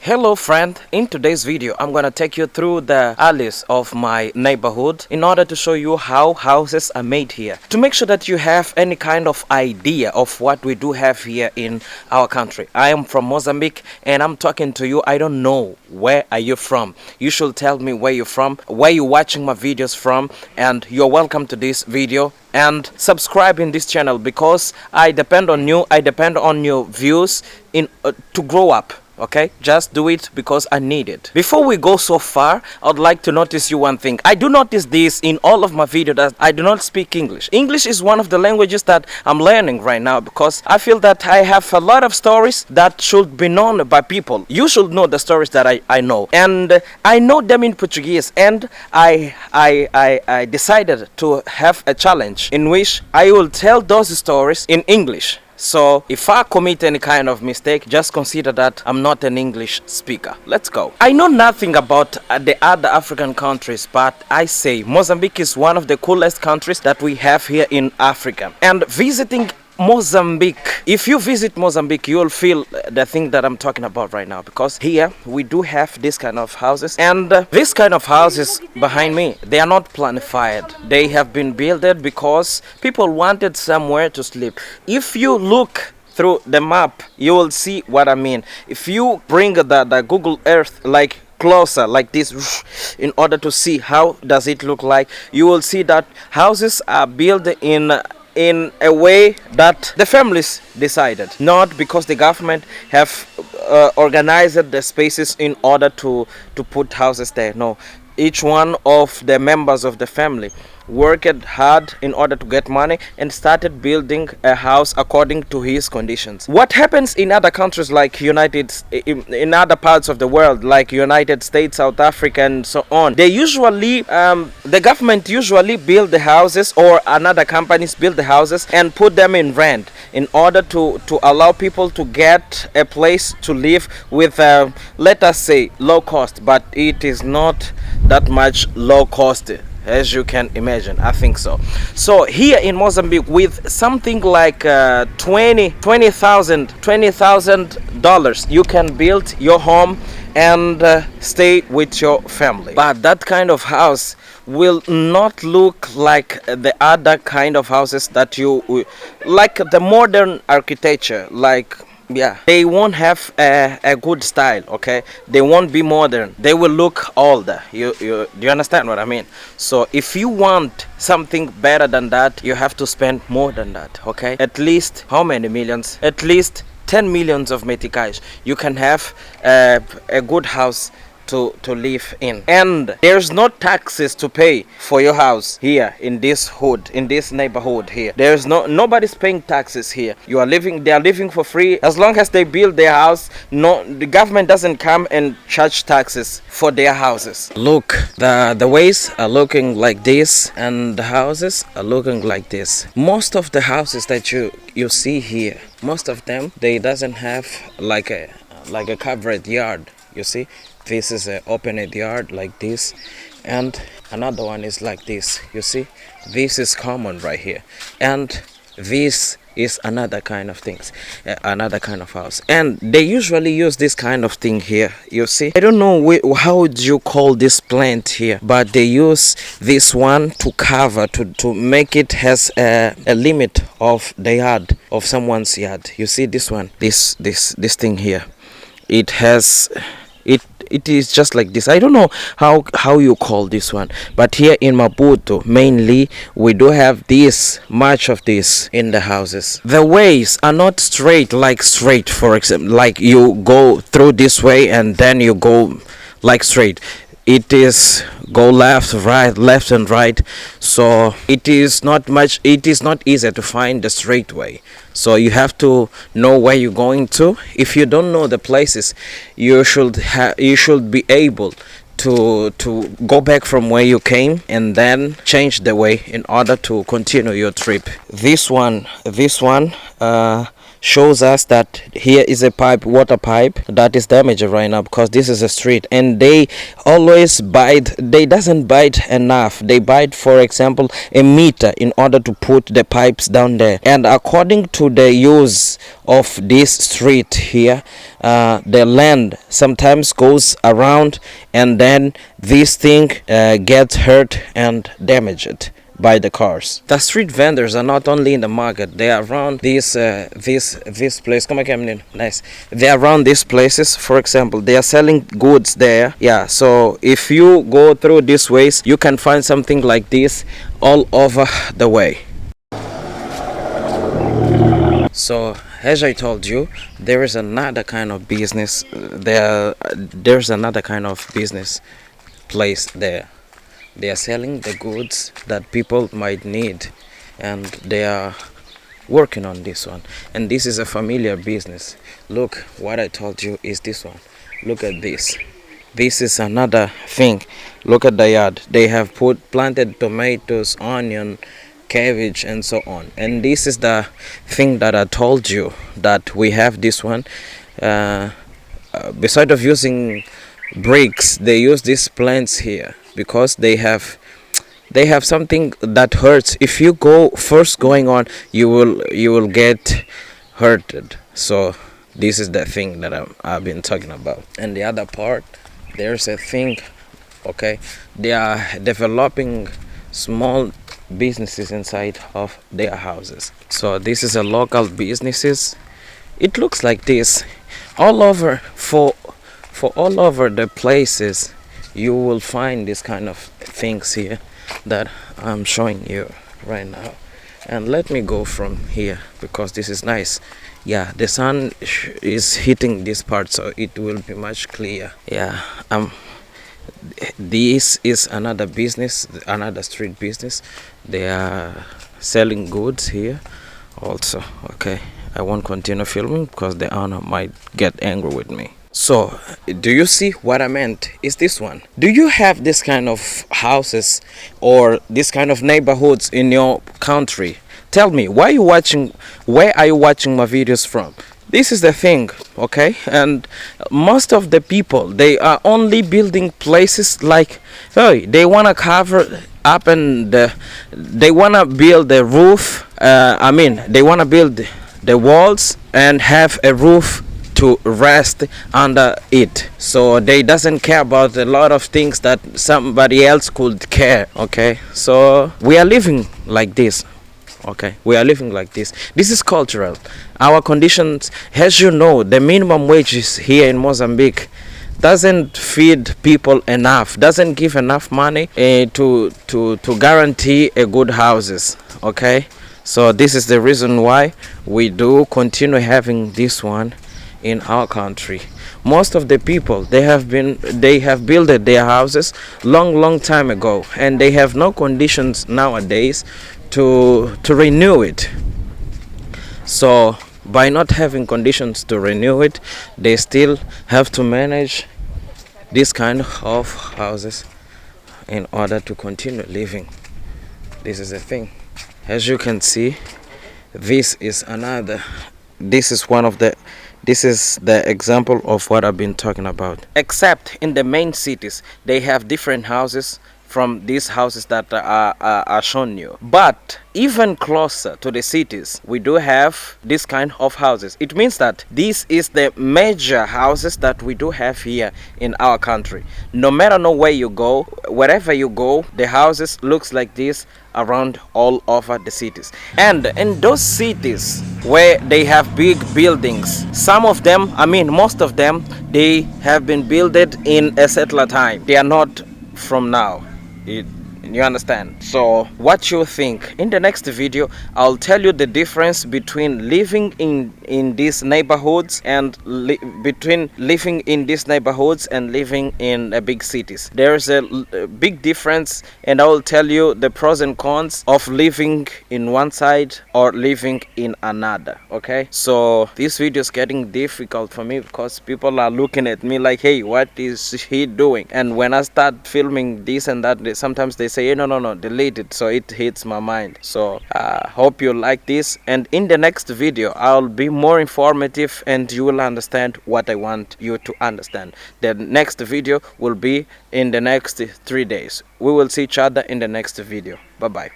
Hello friend, in today's video I'm gonna take you through the alleys of my neighborhood in order to show you how houses are made here. To make sure that you have any kind of idea of what we do have here in our country. I am from Mozambique and I'm talking to you. I don't know where are you from. You should tell me where you're from, where you're watching my videos from, and you're welcome to this video. And subscribe in this channel because I depend on you, I depend on your views to grow up. Okay, just do it because I need it. Before we go so far, I'd like to notice you one thing. I do notice this in all of my videos that I do not speak English. English is one of the languages that I'm learning right now because I feel that I have a lot of stories that should be known by people. You should know the stories that I know, and I know them in Portuguese. And I decided to have a challenge in which I will tell those stories in English. So if I commit any kind of mistake, just consider that I'm not an English speaker. Let's go. I know nothing about the other African countries, but I say Mozambique is one of the coolest countries that we have here in Africa. And visiting Mozambique, if you visit Mozambique, you will feel the thing that I'm talking about right now, because here we do have this kind of houses, and this kind of houses behind me, they are not planified. They have been built because people wanted somewhere to sleep. If you look through the map, you will see what I mean. If you bring the Google Earth like closer like this in order to see how does it look like, you will see that houses are built in a way that the families decided, not because the government have organized the spaces in order to put houses there. No, each one of the members of the family worked hard in order to get money and started building a house according to his conditions. What happens in other countries like in other parts of the world like United States, South Africa and so on, they usually the government usually build the houses, or another companies build the houses and put them in rent in order to allow people to get a place to live with let us say low cost, but it is not that much low cost as you can imagine. I think so. So here in Mozambique, with something like $20,000, you can build your home and stay with your family. But that kind of house will not look like the other kind of houses that you like, the modern architecture, like, yeah, they won't have a good style. Okay, they won't be modern, they will look older. Do you understand what I mean? So if you want something better than that, you have to spend more than that. Okay, at least how many millions? At least 10 millions of meticais. You can have a good house to live in, and there's no taxes to pay for your house here in this hood, in this neighborhood here. There's nobody's paying taxes here. They are living for free as long as they build their house. No, the government doesn't come and charge taxes for their houses. Look, the ways are looking like this and the houses are looking like this. Most of the houses that you see here, most of them, they doesn't have like a covered yard. You see, this is an open yard like this, and another one is like this. You see, this is common right here, and this is another kind of things, another kind of house, and they usually use this kind of thing here. You see, I don't know how would you call this plant here, but they use this one to cover, to make it has a limit of the yard of someone's yard. You see this one, this thing here, it has it is just like this. I don't know how you call this one, but here in Maputo mainly we do have this much of this in the houses. The ways are not straight, for example, like you go through this way and then you go like straight. It is go left and right, so it is not easy to find the straight way. So you have to know where you're going to. If you don't know the places, you should be able to go back from where you came and then change the way in order to continue your trip. This one shows us that here is a water pipe that is damaged right now, because this is a street, and they always bite. They doesn't bite enough. They bite, for example, a meter in order to put the pipes down there. And according to the use of this street here, the land sometimes goes around, and then this thing gets hurt and damaged by the cars. The street vendors are not only in the market; they are around this place. Come again, menino. Nice. They are around these places. For example, they are selling goods there. Yeah. So if you go through these ways, you can find something like this all over the way. So as I told you, there is another kind of business. There's another kind of business place there. They are selling the goods that people might need, and they are working on this one. And this is a familiar business. Look, what I told you is this one. Look at this. This is another thing. Look at the yard. They have planted tomatoes, onion, cabbage, and so on. And this is the thing that I told you, that we have this one. Beside of using bricks, they use these plants here because they have something that hurts. If you go first going on, you will get hurted. So this is the thing that I've been talking about. And the other part, there's a thing, okay, they are developing small businesses inside of their houses. So this is a local businesses. It looks like this all over. For all over the places, you will find this kind of things here that I'm showing you right now. And let me go from here because this is nice. Yeah, the sun is hitting this part, so it will be much clear. Yeah, this is another business, another street business. They are selling goods here also. Okay, I won't continue filming because the owner might get angry with me. So, do you see what I meant? Is this one. Do you have this kind of houses or this kind of neighborhoods in your country? Tell me, where are you watching my videos from? This is the thing, okay? And most of the people, they are only building places like, hey, they want to cover up, and they want to build the roof. They want to build the walls and have a roof to rest under it. So they doesn't care about a lot of things that somebody else could care. Okay, so we are living like this. Okay, we are living like this. This is cultural. Our conditions, as you know, the minimum wages here in Mozambique doesn't feed people enough, doesn't give enough money to guarantee a good houses. Okay, so this is the reason why we do continue having this one in our country. Most of the people, they have built their houses long time ago, and they have no conditions nowadays to renew it. So by not having conditions to renew it, they still have to manage this kind of houses in order to continue living. This is the thing. As you can see, this is the example of what I've been talking about. Except in the main cities, they have different houses from these houses that are shown you. But even closer to the cities, we do have this kind of houses. It means that this is the major houses that we do have here in our country. No matter where you go, wherever you go, the houses looks like this around all over the cities. And in those cities where they have big buildings, most of them, they have been built in a settler time. They are not from now. You understand? So what you think? In the next video, I'll tell you the difference between living in these neighborhoods and between living in these neighborhoods and living in big cities. There's a big difference, and I will tell you the pros and cons of living in one side or living in another. Okay, so this video is getting difficult for me because people are looking at me like, hey, what is he doing? And when I start filming this and that, sometimes they say say, no, no, no, delete it, so it hits my mind. So hope you like this, and in the next video I'll be more informative and you will understand what I want you to understand. The next video will be in the next 3 days. We will see each other in the next video. Bye bye.